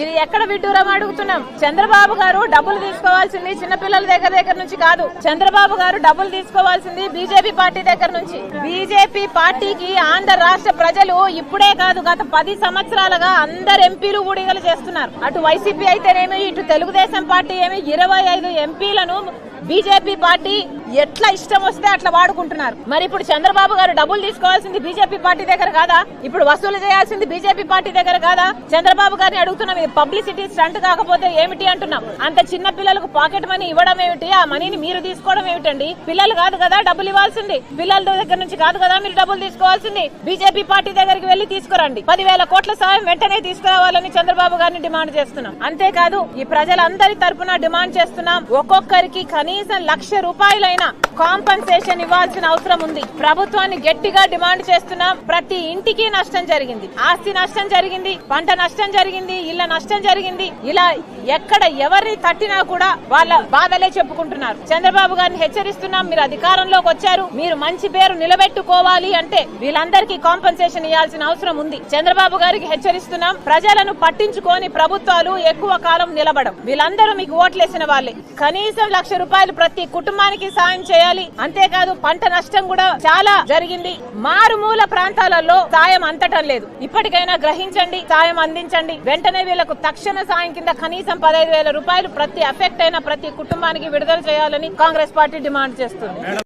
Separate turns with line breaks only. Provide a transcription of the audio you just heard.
ఇది ఎక్కడ విడ్డూరం అడుగుతున్నాం. చంద్రబాబు గారు డబ్బులు తీసుకోవాల్సింది చిన్నపిల్లల దగ్గర నుంచి కాదు. చంద్రబాబు గారు డబ్బులు తీసుకోవాల్సింది బీజేపీ పార్టీ దగ్గర నుంచి. బీజేపీ పార్టీకి ఆంధ్ర రాష్ట్ర ప్రజలు ఇప్పుడే కాదు గత 10 సంవత్సరాలుగా అందరు ఎంపీలు ఊడిగలు చేస్తున్నారు. అటు వైసీపీ అయితేనేమి, ఇటు తెలుగుదేశం పార్టీ ఏమి 25 ఎంపీలను బీజేపీ పార్టీ ఎట్లా ఇష్టం వస్తే అట్లా వాడుకుంటున్నారు. మరి ఇప్పుడు చంద్రబాబు గారు డబ్బులు తీసుకోవాల్సింది బీజేపీ పార్టీ దగ్గర కాదా? ఇప్పుడు వసూలు చేయాల్సింది బీజేపీ పార్టీ దగ్గర కాదా? చంద్రబాబు గారిని అడుగుతున్నాం, ఇది పబ్లిసిటీ స్టంట్ కాకపోతే ఏమిటి అంటున్నాం. అంత చిన్న పిల్లలకు పాకెట్ మనీ ఇవ్వడం ఏమిటి? ఆ మనీని మీరు తీసుకోవడం ఏమిటండి? పిల్లలు కాదు కదా డబ్బులు ఇవ్వాల్సింది, పిల్లల దగ్గర నుంచి కాదు కదా మీరు డబ్బులు తీసుకోవాల్సింది. బీజేపీ పార్టీ దగ్గరికి వెళ్లి తీసుకురండి. 10,000 కోట్ల సాయం వెంటనే తీసుకురావాలని చంద్రబాబు గారిని డిమాండ్ చేస్తున్నాం. అంతేకాదు ఈ ప్రజలందరి తరపున డిమాండ్ చేస్తున్నాం, ఒక్కొక్కరికి కనీసం 1,00,000 రూపాయలైనా కాంపన్సేషన్ ఇవ్వాల్సిన అవసరం ఉంది. ప్రభుత్వాన్ని గట్టిగా డిమాండ్ చేస్తున్నాం. ప్రతి ఇంటికి నష్టం జరిగింది, ఆస్తి నష్టం జరిగింది, పంట నష్టం జరిగింది, ఇళ్ల నష్టం జరిగింది. ఇలా ఎక్కడ ఎవరిని తట్టినా కూడా వాళ్ళ బాధలే చెప్పుకుంటున్నారు. చంద్రబాబు గారిని హెచ్చరిస్తున్నాం, మీరు అధికారంలోకి వచ్చారు, మీరు మంచి పేరు నిలబెట్టుకోవాలి అంటే వీళ్ళందరికీ కాంపన్సేషన్ ఇవ్వాల్సిన అవసరం ఉంది. చంద్రబాబు గారికి హెచ్చరిస్తున్నాం, ప్రజలను పట్టించుకొని ప్రభుత్వాలు ఎక్కువ కాలం నిలబడం. వీళ్ళందరూ మీకు ఓట్లేసిన వాళ్ళే. కనీసం 1,00,000 రూపాయలు ప్రతి కుటుంబానికి సాయం చేయాలి. అంతేకాదు పంట నష్టం కూడా చాలా జరిగింది. మారుమూల ప్రాంతాలలో సాయం అందటం లేదు. ఇప్పటికైనా గ్రహించండి, సాయం అందించండి. వెంటనే వీళ్లకు తక్షణ సాయం కింద కనీసం 15,000 రూపాయలు ప్రతి అఫెక్ట్ అయిన ప్రతి కుటుంబానికి విడుదల చేయాలని కాంగ్రెస్ పార్టీ డిమాండ్ చేస్తుంది.